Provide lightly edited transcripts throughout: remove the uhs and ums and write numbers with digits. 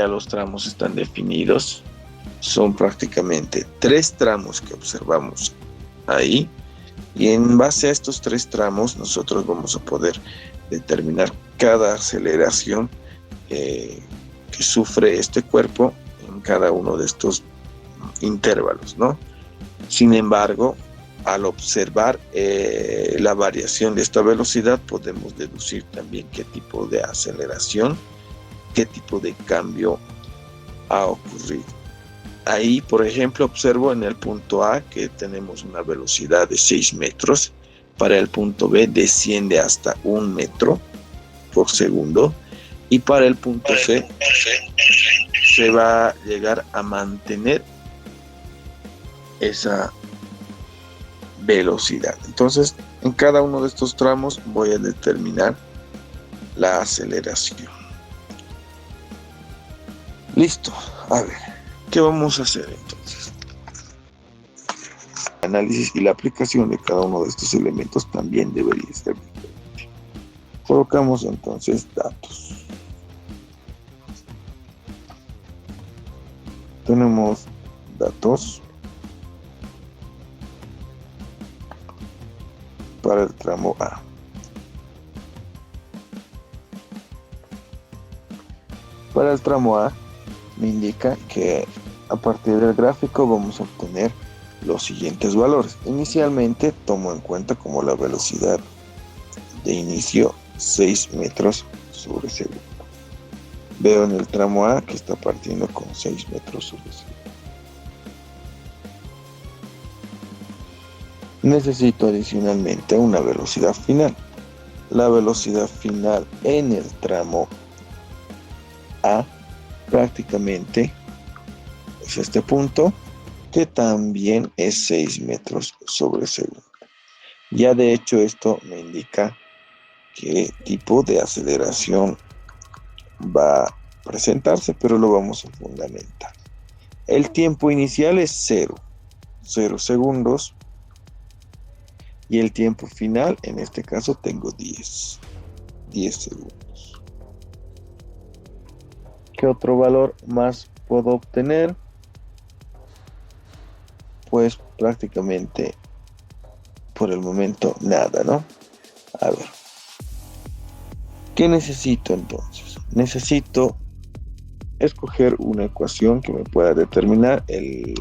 ya los tramos están definidos. Son prácticamente 3 tramos que observamos ahí. Y en base a estos 3 tramos nosotros vamos a poder determinar cada aceleración que sufre este cuerpo en cada uno de estos intervalos, ¿no? Sin embargo, al observar la variación de esta velocidad, podemos deducir también qué tipo de aceleración, qué tipo de cambio ha ocurrido. Ahí, por ejemplo, observo en el punto A que tenemos una velocidad de 6 metros. Para el punto B desciende hasta 1 metro por segundo. Y para el punto C se va a llegar a mantener esa velocidad. Entonces, en cada uno de estos tramos voy a determinar la aceleración. Listo. A ver, ¿qué vamos a hacer entonces? El análisis y la aplicación de cada uno de estos elementos también debería ser diferente. Colocamos entonces datos. Tenemos datos para el tramo A. Para el tramo A me indica que a partir del gráfico vamos a obtener los siguientes valores. Inicialmente tomo en cuenta como la velocidad de inicio 6 metros sobre segundo. Veo en el tramo A que está partiendo con 6 metros sobre segundo. Necesito adicionalmente una velocidad final. La velocidad final en el tramo A prácticamente es este punto, que también es 6 metros sobre segundo. Ya de hecho esto me indica qué tipo de aceleración va a presentarse, pero lo vamos a fundamentar. El tiempo inicial es 0 segundos. Y el tiempo final, en este caso, tengo 10 segundos. ¿Qué otro valor más puedo obtener? Pues prácticamente por el momento nada, ¿no? A ver. ¿Qué necesito entonces? Necesito escoger una ecuación que me pueda determinar el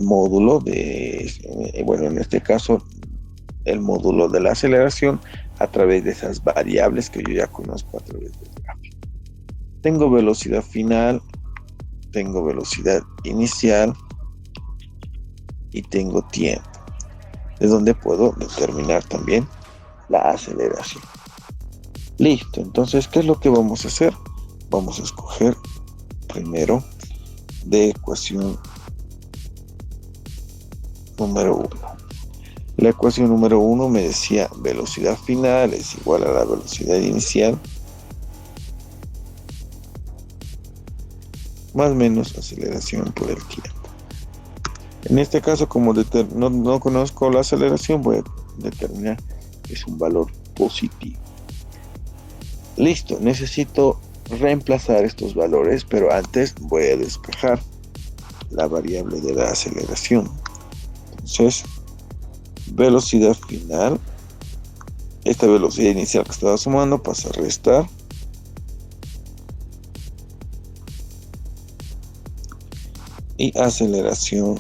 módulo de, bueno, en este caso, el módulo de la aceleración a través de esas variables que yo ya conozco a través del gráfico. Tengo velocidad final, tengo velocidad inicial y tengo tiempo, de donde puedo determinar también la aceleración. Listo, entonces, ¿qué es lo que vamos a hacer? Vamos a escoger primero de ecuación número 1. La ecuación número 1 me decía velocidad final es igual a la velocidad inicial más menos aceleración por el tiempo. En este caso, como no conozco la aceleración, voy a determinar que es un valor positivo. Listo, necesito reemplazar estos valores, pero antes voy a despejar la variable de la aceleración. Entonces, velocidad final, esta velocidad inicial que estaba sumando pasa a restar. Y aceleración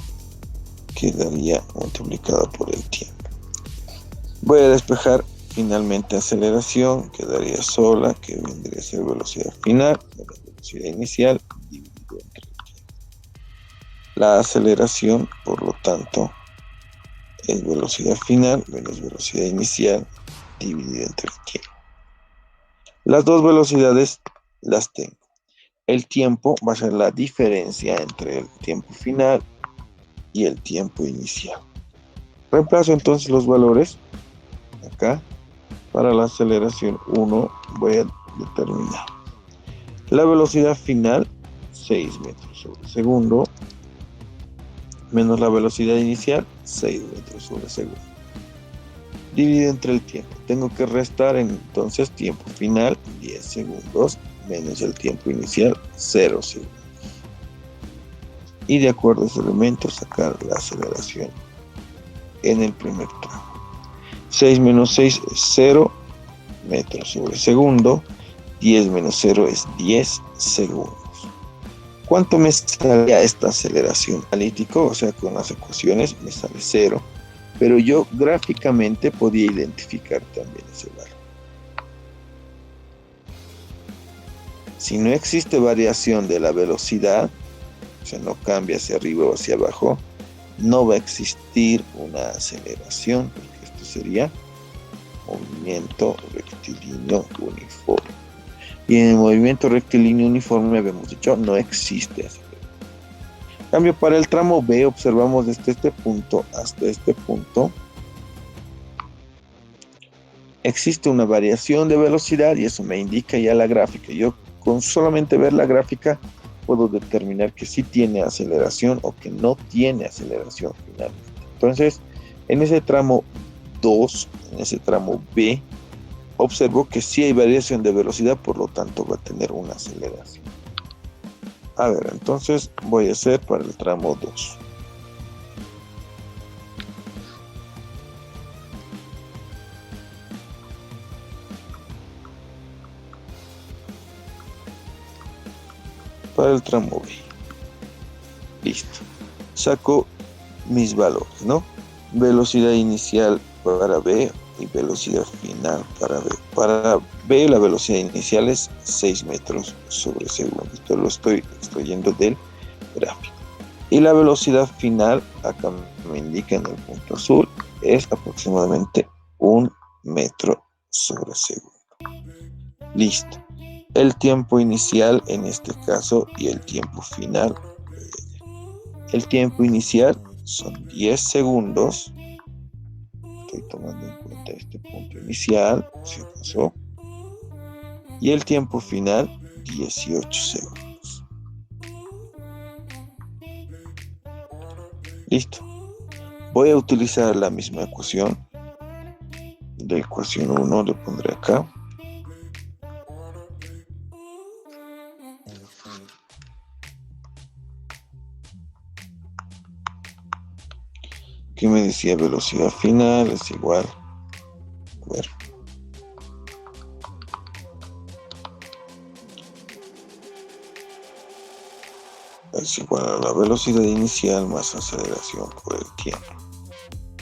quedaría multiplicada por el tiempo. Voy a despejar finalmente aceleración, quedaría sola, que vendría a ser velocidad final, menos velocidad inicial, dividido entre el tiempo. La aceleración, por lo tanto, es velocidad final menos velocidad inicial, dividido entre el tiempo. Las dos velocidades las tengo. El tiempo va a ser la diferencia entre el tiempo final y el tiempo inicial. Reemplazo entonces los valores acá. Para la aceleración 1 voy a determinar la velocidad final 6 metros sobre segundo menos la velocidad inicial 6 metros sobre segundo dividido entre el tiempo. Tengo que restar entonces tiempo final 10 segundos menos el tiempo inicial, 0 segundos. Y de acuerdo a ese elemento, sacar la aceleración en el primer tramo. 6 menos 6 es 0 metros sobre segundo. 10 menos 0 es 10 segundos. ¿Cuánto me sale esta aceleración analítico? O sea, con las ecuaciones me sale 0. Pero yo gráficamente podía identificar también ese valor. Si no existe variación de la velocidad, o sea, no cambia hacia arriba o hacia abajo, no va a existir una aceleración, porque esto sería movimiento rectilíneo uniforme. Y en el movimiento rectilíneo uniforme, habíamos dicho, no existe aceleración. En cambio, para el tramo B, observamos desde este punto hasta este punto, existe una variación de velocidad y eso me indica ya la gráfica. Yo con solamente ver la gráfica puedo determinar que sí tiene aceleración o que no tiene aceleración finalmente. Entonces, en ese tramo 2, en ese tramo B, observo que sí hay variación de velocidad, por lo tanto va a tener una aceleración. A ver, entonces voy a hacer para el tramo 2. Para el tramo B. Listo. Saco mis valores, ¿no? Velocidad inicial para B y velocidad final para B. Para B la velocidad inicial es 6 metros sobre segundo. Esto lo estoy extrayendo del gráfico. Y la velocidad final, acá me indica en el punto azul, es aproximadamente 1 metro sobre segundo. Listo. El tiempo inicial en este caso y el tiempo final. El tiempo inicial son 10 segundos. Estoy tomando en cuenta este punto inicial, si pasó. Y el tiempo final, 18 segundos. Listo. Voy a utilizar la misma ecuación. La ecuación 1 le pondré acá. Que me decía velocidad final es igual, a ver, es igual a la velocidad inicial más aceleración por el tiempo.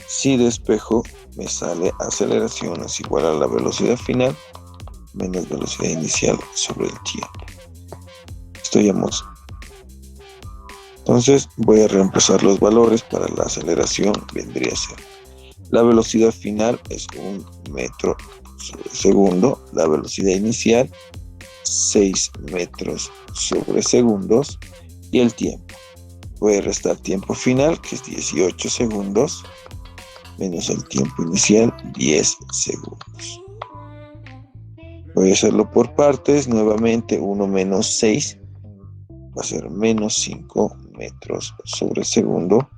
Si despejo, me sale aceleración es igual a la velocidad final menos velocidad inicial sobre el tiempo. Esto ya hemos. Entonces voy a reemplazar los valores. Para la aceleración vendría a ser la velocidad final es 1 metro sobre segundo, la velocidad inicial 6 metros sobre segundos y el tiempo. Voy a restar tiempo final, que es 18 segundos, menos el tiempo inicial, 10 segundos. Voy a hacerlo por partes, nuevamente 1 menos 6 va a ser menos 5 metros sobre segundo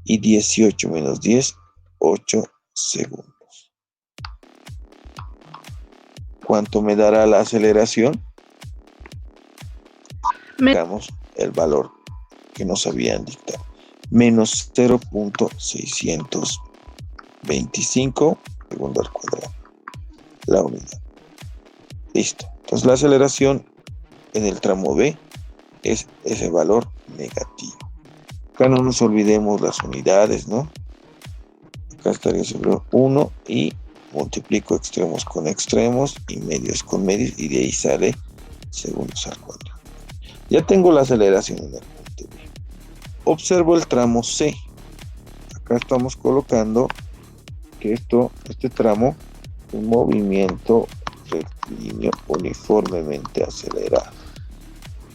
y 18 menos 10, 8 segundos. ¿Cuánto me dará la aceleración? Digamos el valor que nos habían dictado. Menos 0.625 segundo al cuadrado. La unidad. Listo. Entonces la aceleración en el tramo B es ese valor negativo. Acá no nos olvidemos las unidades, ¿no? Acá estaría sobre 1 y multiplico extremos con extremos y medios con medios y de ahí sale segundos al cuadrado. Ya tengo la aceleración en el punto B. Observo el tramo C. Acá estamos colocando que este tramo es un movimiento rectilíneo uniformemente acelerado.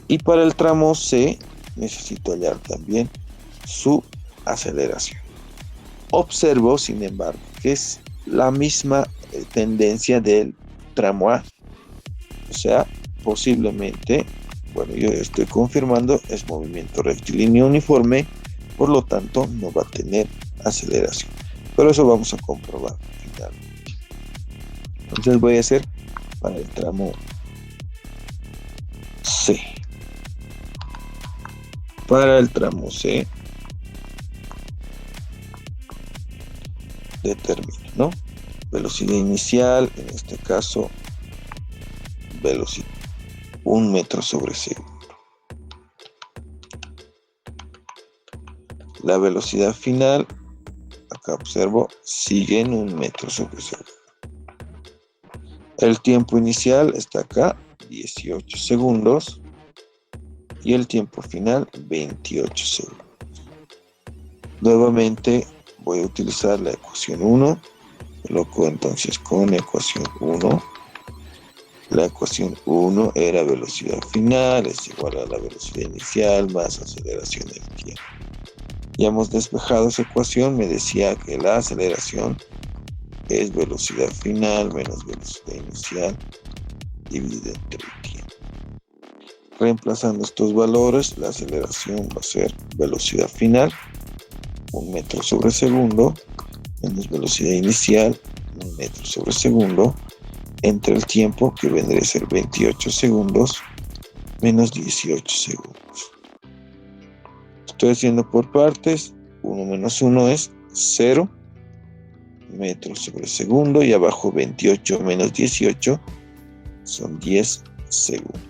Y para el tramo C necesito hallar también su aceleración. Observo, sin embargo, que es la misma tendencia del tramo A. O sea, posiblemente, bueno, yo estoy confirmando, es movimiento rectilíneo uniforme, por lo tanto no va a tener aceleración. Pero eso vamos a comprobar finalmente. Entonces voy a hacer para el tramo C. Para el tramo C, determina, ¿no? Velocidad inicial, en este caso, velocidad 1 metro sobre segundo. La velocidad final, acá observo, sigue en 1 metro sobre segundo. El tiempo inicial está acá, 18 segundos. Y el tiempo final, 28 segundos. Nuevamente voy a utilizar la ecuación 1. Coloco entonces con ecuación 1. La ecuación 1 era velocidad final es igual a la velocidad inicial más aceleración del tiempo. Ya hemos despejado esa ecuación, me decía que la aceleración es velocidad final menos velocidad inicial dividido entre el tiempo. Reemplazando estos valores, la aceleración va a ser velocidad final, 1 metro sobre segundo, menos velocidad inicial, 1 metro sobre segundo, entre el tiempo, que vendría a ser 28 segundos, menos 18 segundos. Estoy haciendo por partes, 1 menos 1 es 0 metros sobre segundo, y abajo 28 menos 18 son 10 segundos.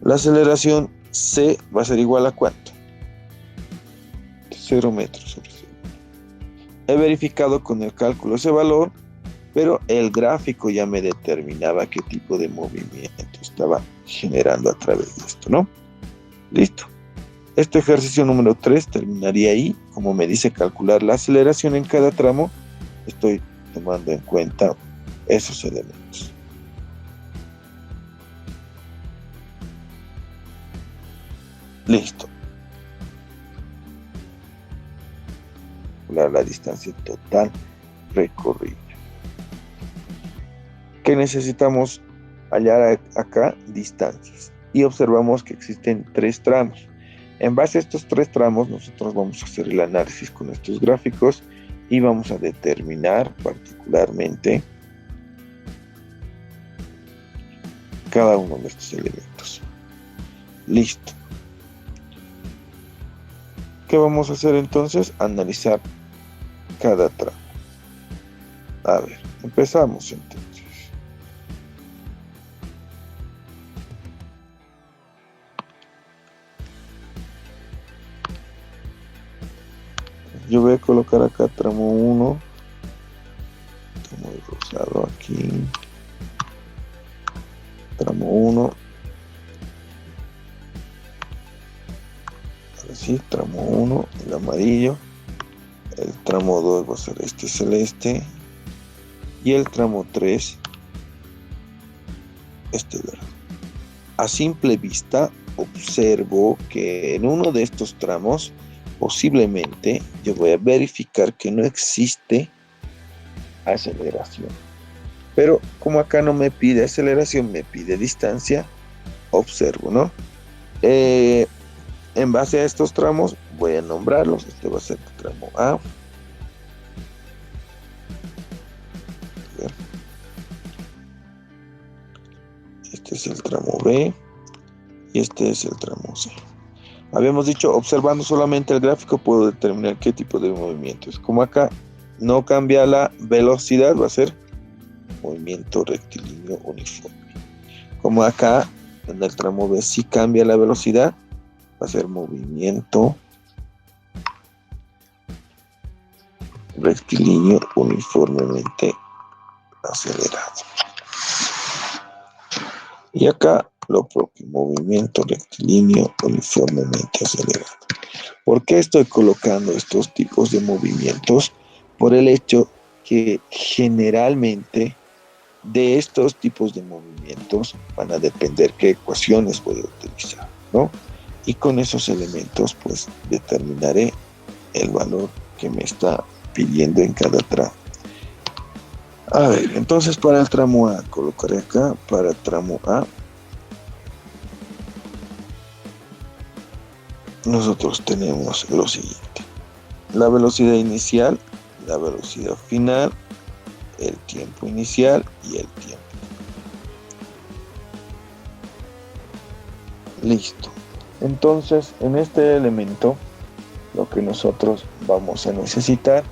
La aceleración C va a ser igual a ¿cuánto? 0 metros sobre segundo. He verificado con el cálculo ese valor, pero el gráfico ya me determinaba qué tipo de movimiento estaba generando a través de esto, ¿no? Listo. Este ejercicio número 3 terminaría ahí. Como me dice calcular la aceleración en cada tramo, estoy tomando en cuenta esos elementos. Listo. La distancia total recorrida. ¿Qué necesitamos hallar acá? Distancias. Y observamos que existen 3 tramos. En base a estos 3 tramos, nosotros vamos a hacer el análisis con estos gráficos y vamos a determinar particularmente cada uno de estos elementos. Listo. ¿Qué vamos a hacer entonces? Analizar cada tramo. A ver, empezamos entonces. Yo voy a colocar acá tramo 1. Tramo rosado aquí. Tramo 1. Ahora sí, tramo 1, el amarillo. El tramo 2 va a ser este celeste. Y el tramo 3, este verde. A simple vista, observo que en uno de estos tramos, posiblemente, yo voy a verificar que no existe aceleración. Pero como acá no me pide aceleración, me pide distancia, observo, ¿no? En base a estos tramos, voy a nombrarlos. Este va a ser el tramo A. Este es el tramo B. Y este es el tramo C. Habíamos dicho, observando solamente el gráfico, puedo determinar qué tipo de movimiento es. Como acá no cambia la velocidad, va a ser movimiento rectilíneo uniforme. Como acá en el tramo B sí cambia la velocidad, va a ser movimiento rectilíneo uniformemente acelerado. Y acá lo propio, movimiento rectilíneo uniformemente acelerado. ¿Por qué estoy colocando estos tipos de movimientos? Por el hecho que generalmente de estos tipos de movimientos van a depender qué ecuaciones voy a utilizar, ¿no? Y con esos elementos pues determinaré el valor que me está pidiendo en cada tramo. A ver, entonces para el tramo A, colocaré acá, para el tramo A, nosotros tenemos lo siguiente: la velocidad inicial, la velocidad final, el tiempo inicial y el tiempo. Listo. Entonces, en este elemento, lo que nosotros vamos a necesitar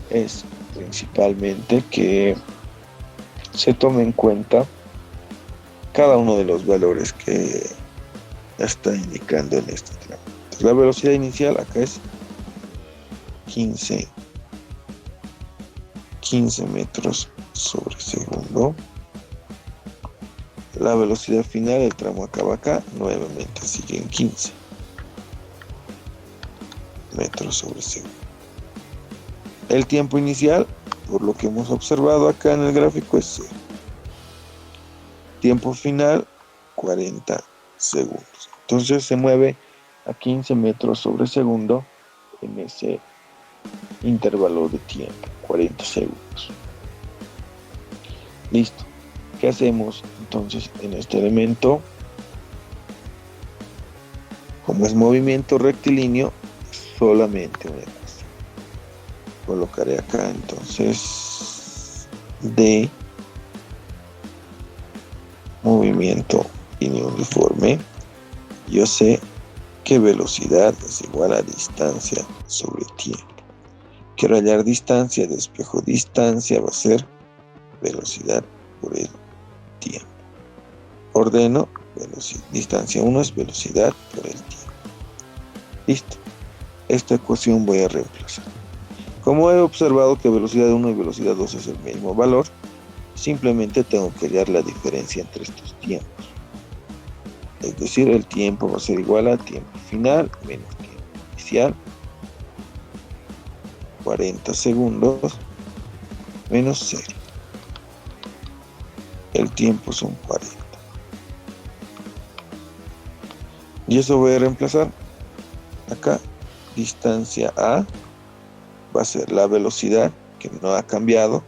es principalmente que se tome en cuenta cada uno de los valores que está indicando en este tramo. Entonces, la velocidad inicial acá es 15 metros sobre segundo. La velocidad final, el tramo acaba acá, nuevamente sigue en 15 metros sobre segundo. El tiempo inicial, por lo que hemos observado acá en el gráfico, es 0. Tiempo final, 40 segundos. Entonces se mueve a 15 metros sobre segundo en ese intervalo de tiempo, 40 segundos. Listo. ¿Qué hacemos entonces en este elemento? Como es movimiento rectilíneo, solamente una ecuación. Colocaré acá entonces D movimiento uniforme. Yo sé que velocidad es igual a distancia sobre tiempo. Quiero hallar distancia, despejo distancia, va a ser velocidad por el tiempo. Ordeno velocidad. Distancia 1 es velocidad por el tiempo. Listo. Esta ecuación voy a reemplazar. Como he observado que velocidad 1 y velocidad 2 es el mismo valor, simplemente tengo que hallar la diferencia entre estos tiempos. Es decir, el tiempo va a ser igual a tiempo final menos tiempo inicial. 40 segundos menos 0. El tiempo son 40. Y eso voy a reemplazar. Acá, distancia A va a ser la velocidad, que no ha cambiado,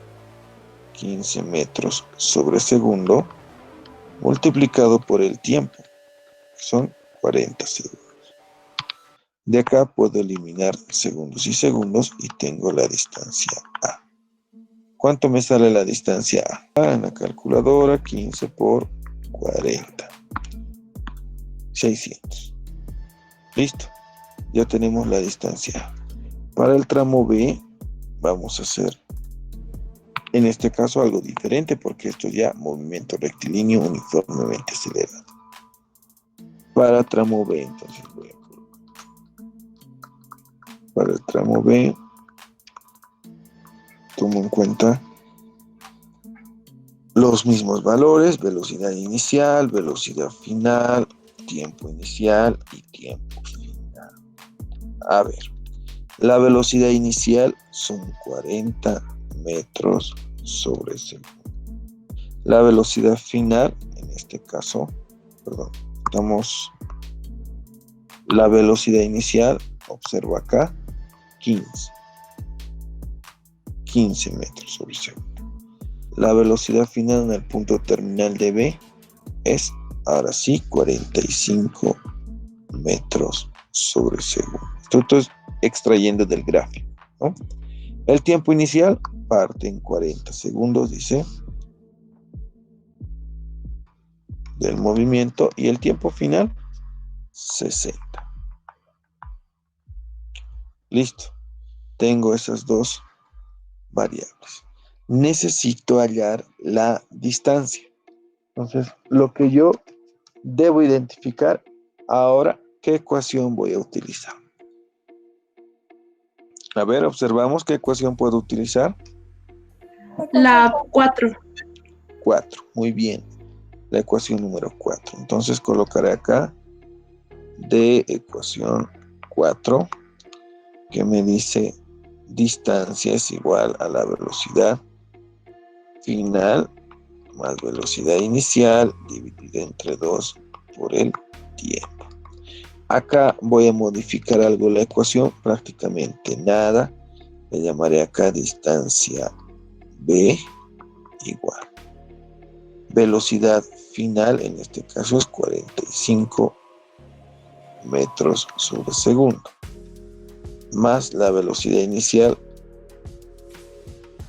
15 metros sobre segundo, multiplicado por el tiempo, que son 40 segundos. De acá puedo eliminar segundos y segundos y tengo la distancia A. ¿Cuánto me sale la distancia A? En la calculadora, 15 por 40. 600. Listo. Ya tenemos la distancia A. Para el tramo B, vamos a hacer, en este caso, algo diferente, porque esto es ya movimiento rectilíneo uniformemente acelerado. Para tramo B, entonces voy a colocar. Para el tramo B, tomo en cuenta los mismos valores: velocidad inicial, velocidad final, tiempo inicial y tiempo final. A ver, la velocidad inicial son 40 metros sobre segundo. La velocidad final, en este caso, la velocidad inicial, observo acá, 15 metros sobre segundo. La velocidad final en el punto terminal de B es, ahora sí, 45 metros sobre segundo. Esto es extrayendo del gráfico, ¿no? El tiempo inicial parte en 40 segundos, dice, del movimiento, y el tiempo final, 60. Listo. Tengo esas dos variables. Necesito hallar la distancia. Entonces, lo que yo debo identificar ahora, ¿qué ecuación voy a utilizar? A ver, observamos qué ecuación puedo utilizar. La 4. 4, muy bien. La ecuación número 4. Entonces colocaré acá de ecuación 4, que me dice distancia es igual a la velocidad final más velocidad inicial dividida entre 2 por el tiempo. Acá voy a modificar algo la ecuación, prácticamente nada. Le llamaré acá distancia B igual. Velocidad final, en este caso, es 45 metros sobre segundo. Más la velocidad inicial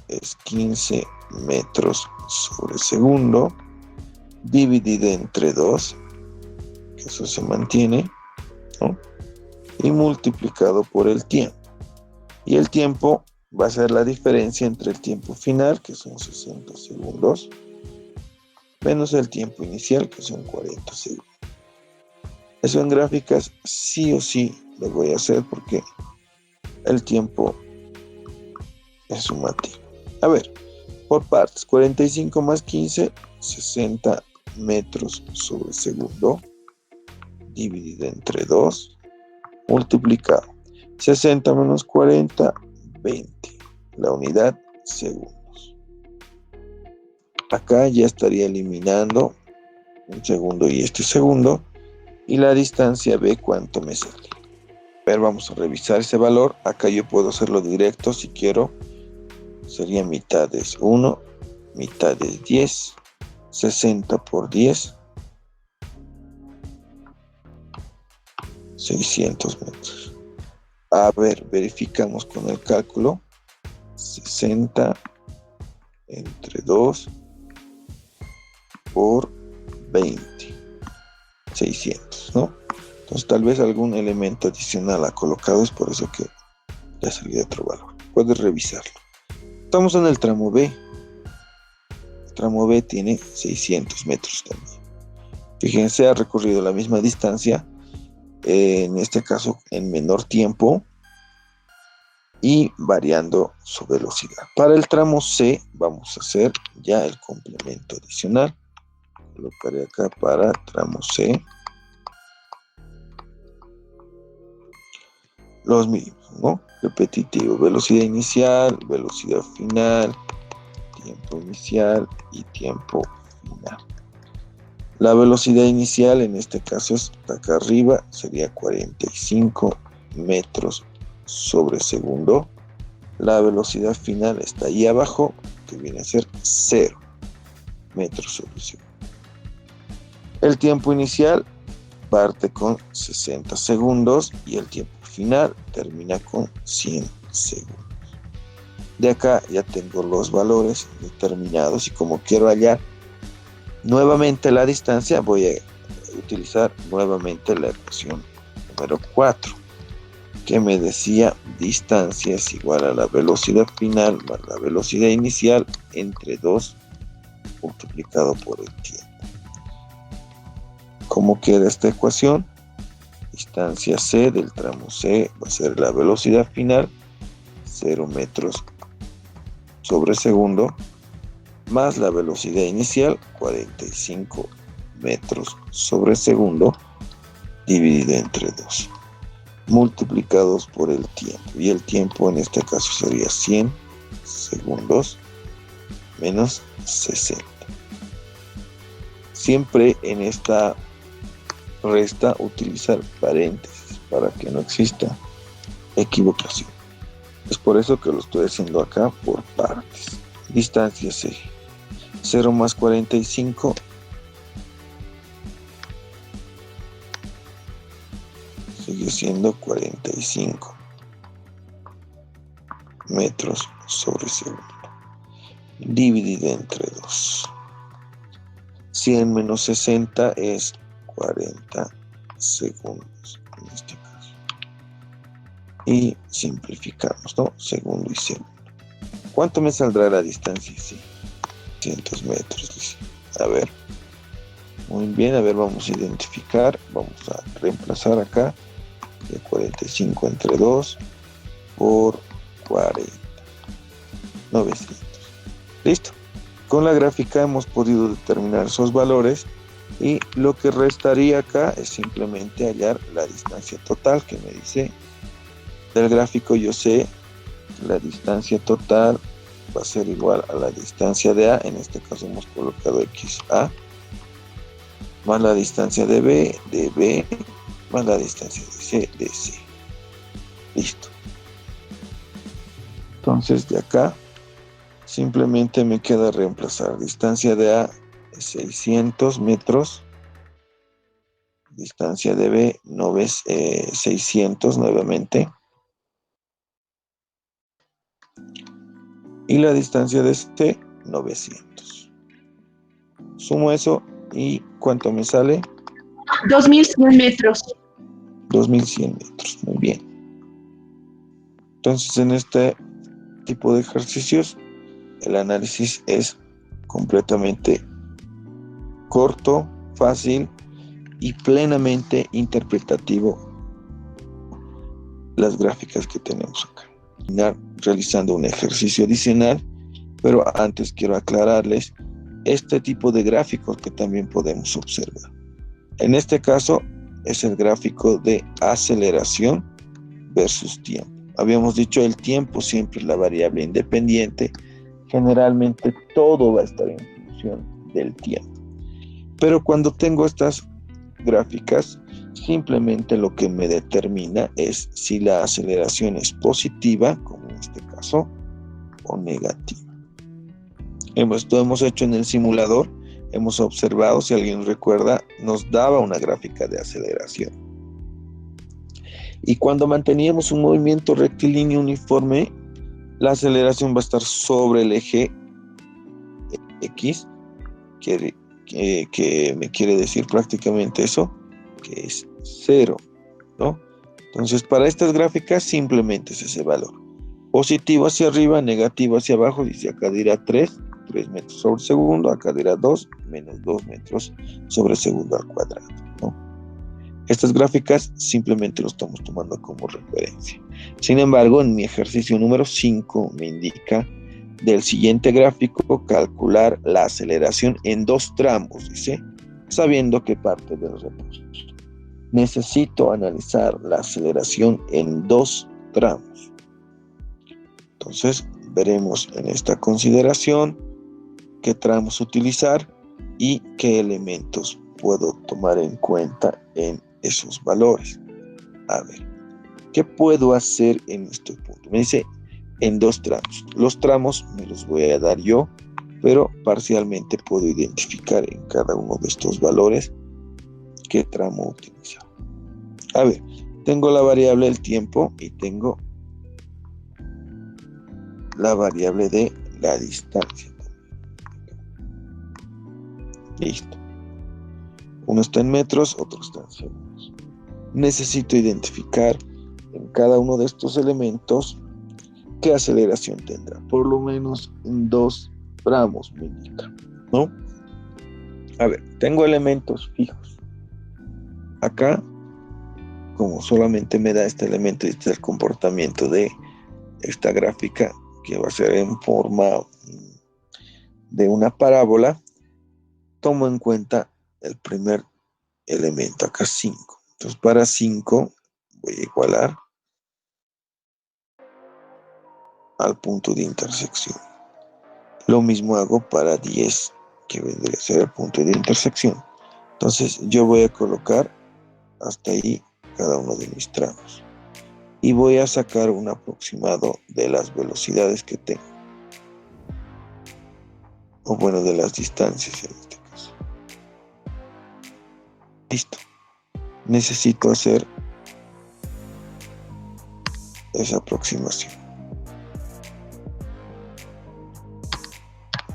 es 15 metros sobre segundo, dividida entre 2, que eso se mantiene, ¿no? Y multiplicado por el tiempo. Y el tiempo va a ser la diferencia entre el tiempo final, que son 60 segundos, menos el tiempo inicial, que son 40 segundos. Eso en gráficas sí o sí lo voy a hacer porque el tiempo es sumativo. A ver, por partes, 45 más 15, 60 metros sobre segundo, dividido entre 2, multiplicado. 60 menos 40, 20. La unidad, segundos. Acá ya estaría eliminando un segundo y este segundo. Y la distancia B, ¿cuánto me sale? A ver, vamos a revisar ese valor. Acá yo puedo hacerlo directo si quiero. Sería mitad es 1, mitad es 10, 60 por 10, 600 metros. A ver, verificamos con el cálculo. 60 entre 2 por 20. 600, ¿no? Entonces tal vez algún elemento adicional ha colocado, es por eso que le ha salido otro valor. Puedes revisarlo. Estamos en el tramo B. El tramo B tiene 600 metros también. Fíjense, ha recorrido la misma distancia, en este caso en menor tiempo y variando su velocidad. Para el tramo C vamos a hacer ya el complemento adicional. Colocaré acá para tramo C los mismos, ¿no? Repetitivo, velocidad inicial, velocidad final, tiempo inicial y tiempo final. La velocidad inicial en este caso está acá arriba, sería 45 metros sobre segundo. La velocidad final está ahí abajo, que viene a ser 0 metros sobre segundo. El tiempo inicial parte con 60 segundos y el tiempo final termina con 100 segundos. De acá ya tengo los valores determinados y como quiero hallar nuevamente la distancia, voy a utilizar nuevamente la ecuación número 4, que me decía distancia es igual a la velocidad final más la velocidad inicial entre 2 multiplicado por el tiempo. ¿Cómo queda esta ecuación? Distancia C del tramo C va a ser la velocidad final, 0 metros sobre segundo, más la velocidad inicial, 45 metros sobre segundo, dividido entre 2, multiplicados por el tiempo. Y el tiempo en este caso sería 100 segundos menos 60. Siempre en esta resta utilizar paréntesis para que no exista equivocación. Es por eso que lo estoy haciendo acá por partes. Distancia C. 0 más 45 sigue siendo 45 metros sobre segundo. Dividido entre 2. 100 menos 60 es 40 segundos en este caso. Y simplificamos, ¿no? Segundo y segundo. ¿Cuánto me saldrá la distancia? Sí, 200 metros, dice. A ver. Muy bien, a ver, vamos a identificar. Vamos a reemplazar acá. De 45 entre 2 por 40. 900. Listo. Con la gráfica hemos podido determinar esos valores y lo que restaría acá es simplemente hallar la distancia total que me dice del gráfico. Yo sé que la distancia total va a ser igual a la distancia de A, en este caso hemos colocado XA, más la distancia de B, más la distancia de C. Listo. Entonces de acá simplemente me queda reemplazar distancia de A 600 metros, distancia de B 600 nuevamente, y la distancia de C 900. Sumo eso y ¿cuánto me sale? 2100 metros. 2100 metros, muy bien. Entonces, en este tipo de ejercicios, el análisis es completamente corto, fácil y plenamente interpretativo. Las gráficas que tenemos acá. Realizando un ejercicio adicional, pero antes quiero aclararles este tipo de gráficos que también podemos observar. En este caso es el gráfico de aceleración versus tiempo. Habíamos dicho el tiempo siempre es la variable independiente. Generalmente todo va a estar en función del tiempo. Pero cuando tengo estas gráficas, simplemente lo que me determina es si la aceleración es positiva, como en este caso, o negativa. Esto hemos hecho en el simulador, hemos observado, si alguien recuerda, nos daba una gráfica de aceleración. Y cuando manteníamos un movimiento rectilíneo uniforme, la aceleración va a estar sobre el eje X, que me quiere decir prácticamente eso, que es 0, ¿no? Entonces, para estas gráficas simplemente es ese valor. Positivo hacia arriba, negativo hacia abajo, dice acá dirá 3 metros sobre segundo, acá dirá 2, menos 2 metros sobre segundo al cuadrado, ¿no? Estas gráficas simplemente lo estamos tomando como referencia. Sin embargo, en mi ejercicio número 5 me indica del siguiente gráfico calcular la aceleración en 2 tramos, dice, sabiendo que parte del reposo. Necesito analizar la aceleración en 2 tramos. Entonces, veremos en esta consideración qué tramos utilizar y qué elementos puedo tomar en cuenta en esos valores. A ver, ¿qué puedo hacer en este punto? Me dice en 2 tramos. Los tramos me los voy a dar yo, pero parcialmente puedo identificar en cada uno de estos valores qué tramo utilizar. A ver, tengo la variable del tiempo y tengo la variable de la distancia. Listo. Uno está en metros, otro está en segundos. Necesito identificar en cada uno de estos elementos qué aceleración tendrá. Por lo menos en 2 tramos me indica, ¿no? A ver, tengo elementos fijos. Acá, como solamente me da este elemento y este es el comportamiento de esta gráfica, que va a ser en forma de una parábola, tomo en cuenta el primer elemento, acá 5. Entonces para 5 voy a igualar al punto de intersección. Lo mismo hago para 10, que vendría a ser el punto de intersección. Entonces yo voy a colocar hasta ahí cada uno de mis tramos. Y voy a sacar un aproximado de las velocidades que tengo. O bueno, de las distancias en este caso. Listo. Necesito hacer esa aproximación.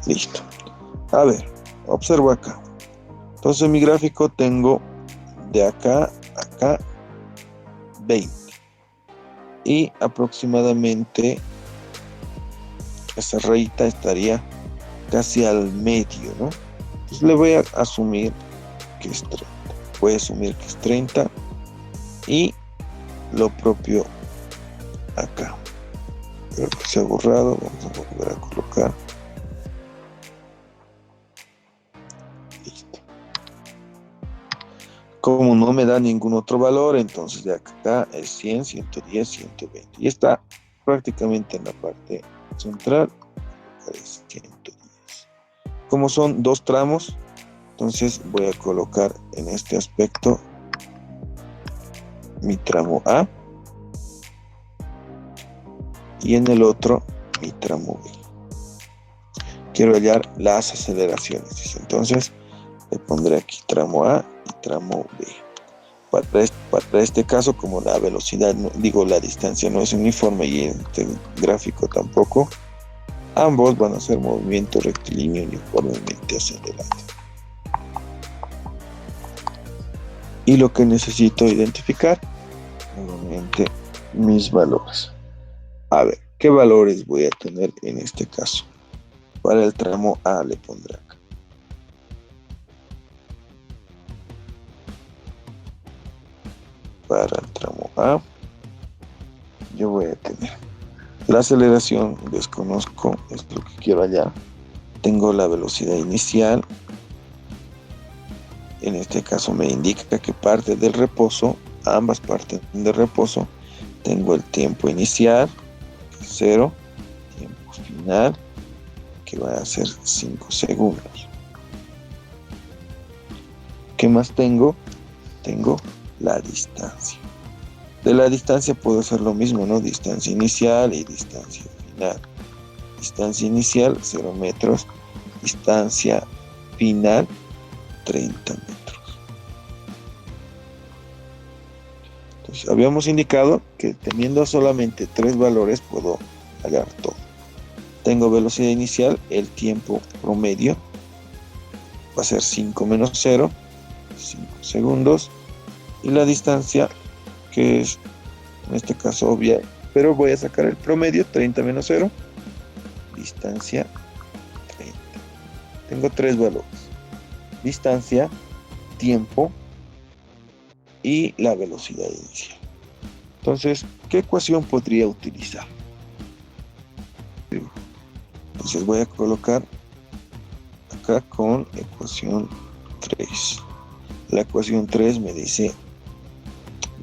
Listo. A ver, observo acá. Entonces en mi gráfico tengo de acá a acá 20. Y aproximadamente esa rayita estaría casi al medio, ¿no? Entonces le voy a asumir que es 30. Voy a asumir que es 30 y lo propio acá. Creo que se ha borrado. Vamos a volver a colocar. Listo. Como no me da ningún otro valor, entonces de acá es 100, 110, 120. Y está prácticamente en la parte central. Acá es 110. Como son 2 tramos, entonces voy a colocar en este aspecto mi tramo A y en el otro mi tramo B. Quiero hallar las aceleraciones. Entonces le pondré aquí tramo A y tramo B. Para este caso, como la velocidad, la distancia no es uniforme y en este gráfico tampoco, ambos van a hacer movimiento rectilíneo uniformemente acelerado. Y lo que necesito identificar, nuevamente, mis valores. A ver, ¿qué valores voy a tener en este caso? Para el tramo A le pondré acá. Para el tramo A, yo voy a tener la aceleración, desconozco, es lo que quiero hallar. Tengo la velocidad inicial. En este caso me indica que parte del reposo, ambas parten de reposo. Tengo el tiempo inicial, 0, tiempo final, que va a ser 5 segundos. ¿Qué más tengo? Tengo la distancia. De la distancia puedo hacer lo mismo, ¿no? Distancia inicial y distancia final. Distancia inicial, 0 metros. Distancia final, 30 metros. Entonces, habíamos indicado que teniendo solamente 3 valores puedo hallar todo. Tengo velocidad inicial, el tiempo promedio va a ser 5 menos 0, 5 segundos. Y la distancia, que es en este caso obvia, pero voy a sacar el promedio, 30 menos 0, distancia 30. Tengo 3 valores: distancia, tiempo y la velocidad inicial. Entonces, ¿qué ecuación podría utilizar? Entonces voy a colocar acá con ecuación 3. La ecuación 3 me dice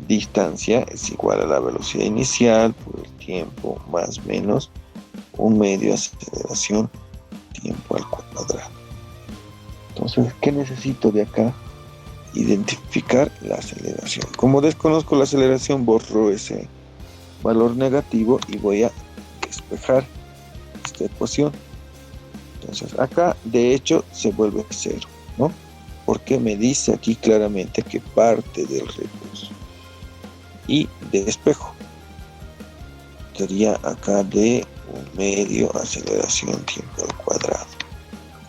distancia es igual a la velocidad inicial por el tiempo más menos un medio aceleración tiempo al cuadrado. Entonces, ¿qué necesito de acá? Identificar la aceleración. Como desconozco la aceleración, borro ese valor negativo y voy a despejar esta ecuación. Entonces, acá de hecho se vuelve 0, ¿no? Porque me dice aquí claramente que parte del reposo. Y despejo. Sería acá de un medio aceleración tiempo al cuadrado.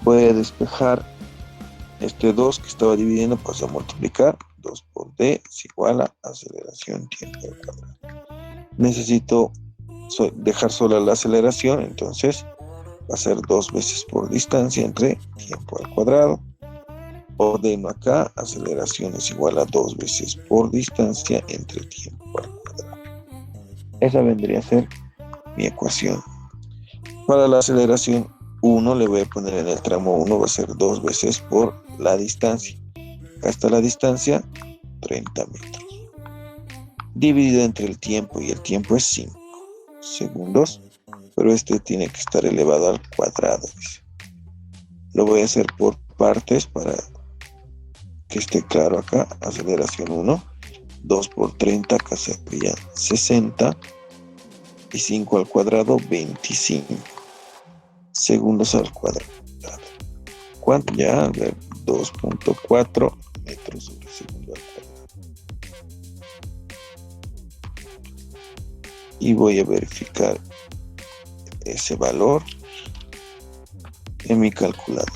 Voy a despejar este 2 que estaba dividiendo, paso a multiplicar. 2 por d es igual a aceleración tiempo al cuadrado. Necesito dejar sola la aceleración, entonces va a ser 2 veces por distancia entre tiempo al cuadrado. Ordeno acá, aceleración es igual a 2 veces por distancia entre tiempo al cuadrado. Esa vendría a ser mi ecuación. Para la aceleración 1 le voy a poner en el tramo 1, va a ser 2 veces por la distancia. Acá está la distancia, 30 metros. Dividido entre el tiempo, y el tiempo es 5 segundos, pero este tiene que estar elevado al cuadrado. Lo voy a hacer por partes para que esté claro acá. Aceleración 1, 2 por 30, acá sería 60, y 5 al cuadrado, 25 segundos al cuadrado. ¿Cuánto? Ya, a ver, 2.4 metros sobre segundo al cuadrado. Y voy a verificar ese valor en mi calculadora.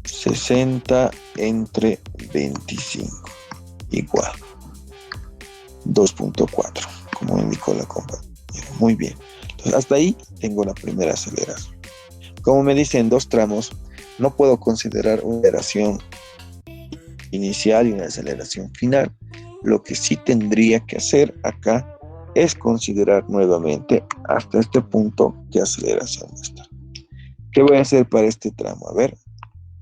60 entre 25 igual 2.4, como indicó la compañera. Muy bien. Entonces, hasta ahí tengo la primera aceleración. Como me dicen 2 tramos, no puedo considerar una aceleración inicial y una aceleración final. Lo que sí tendría que hacer acá es considerar nuevamente hasta este punto qué aceleración va a estar. ¿Qué voy a hacer para este tramo? A ver,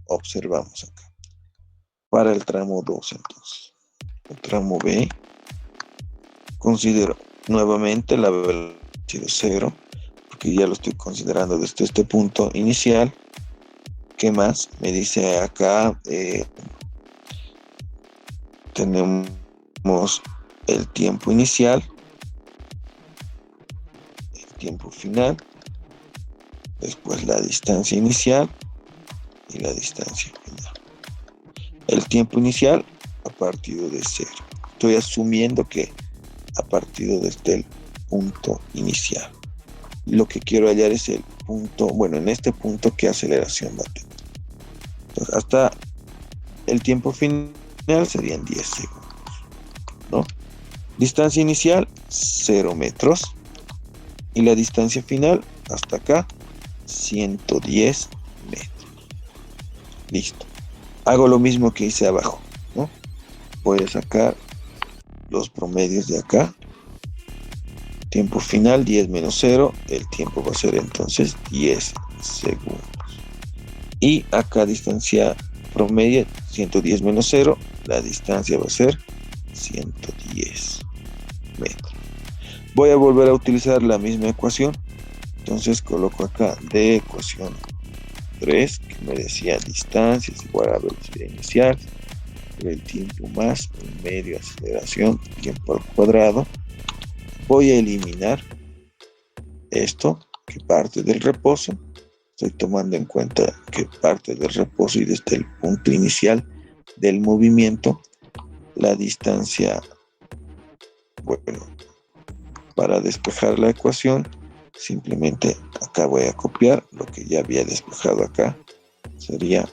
observamos acá. Para el tramo 2, entonces. El tramo B, considero nuevamente la velocidad 0, porque ya lo estoy considerando desde este punto inicial. ¿Qué más? Me dice acá, tenemos el tiempo inicial, el tiempo final, después la distancia inicial y la distancia final. El tiempo inicial a partir de 0. Estoy asumiendo que a partir desde el punto inicial. Lo que quiero hallar es el punto, bueno, en este punto, ¿qué aceleración va a tener? Entonces, hasta el tiempo final final serían 10 segundos, ¿no? Distancia inicial, 0 metros. Y la distancia final, hasta acá, 110 metros. Listo. Hago lo mismo que hice abajo, ¿no? Voy a sacar los promedios de acá. Tiempo final, 10 menos 0. El tiempo va a ser entonces 10 segundos. Y acá distancia promedio, 110 menos 0. La distancia va a ser 110 metros. Voy a volver a utilizar la misma ecuación. Entonces coloco acá de ecuación 3, que me decía distancia es igual a velocidad inicial por el tiempo más un medio aceleración tiempo al cuadrado. Voy a eliminar esto que parte del reposo. Estoy tomando en cuenta que parte del reposo y desde el punto inicial del movimiento, la distancia, bueno, para despejar la ecuación, simplemente acá voy a copiar lo que ya había despejado acá. Sería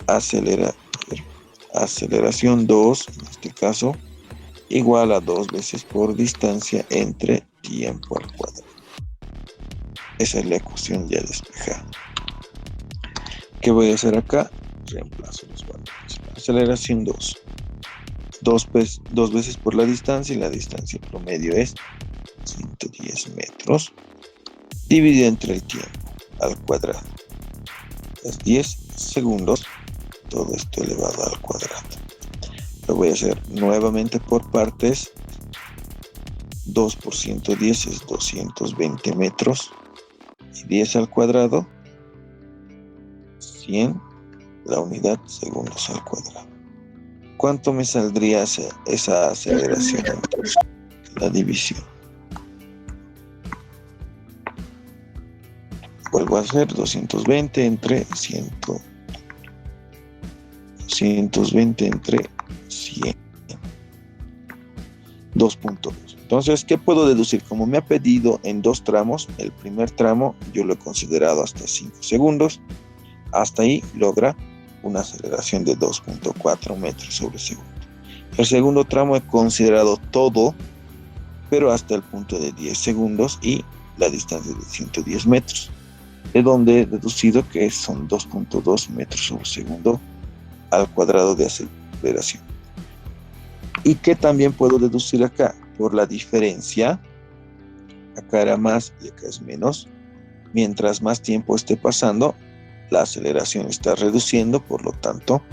aceleración 2, en este caso, igual a 2 veces por distancia entre tiempo al cuadrado. Esa es la ecuación ya despejada. ¿Qué voy a hacer acá? Reemplazo los valores. Aceleración 2. 2 veces por la distancia, y la distancia promedio es 110 metros. Dividido entre el tiempo al cuadrado. Es 10 segundos. Todo esto elevado al cuadrado. Lo voy a hacer nuevamente por partes. 2 por 110 es 220 metros. Y 10 al cuadrado, 100, la unidad segundos al cuadrado. ¿Cuánto me saldría esa aceleración? La división. Vuelvo a hacer 220 entre 100. 220 entre 100. 2.2. Entonces, ¿qué puedo deducir? Como me ha pedido en 2 tramos, el primer tramo yo lo he considerado hasta 5 segundos. Hasta ahí logra una aceleración de 2.4 metros sobre segundo. El segundo tramo he considerado todo, pero hasta el punto de 10 segundos y la distancia de 110 metros, de donde he deducido que son 2.2 metros sobre segundo al cuadrado de aceleración. ¿Y qué también puedo deducir acá? Por la diferencia, acá era más y acá es menos. Mientras más tiempo esté pasando, la aceleración está reduciendo, por lo tanto,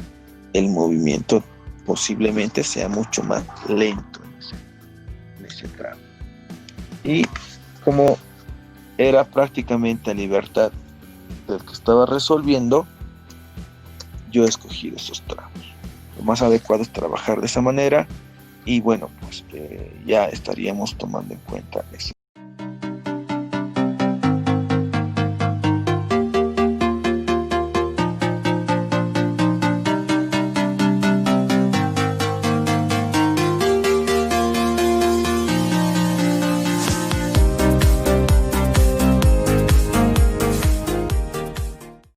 el movimiento posiblemente sea mucho más lento en ese tramo. Y como era prácticamente a libertad del que estaba resolviendo, yo he escogido esos tramos. Lo más adecuado es trabajar de esa manera y bueno, pues ya estaríamos tomando en cuenta eso.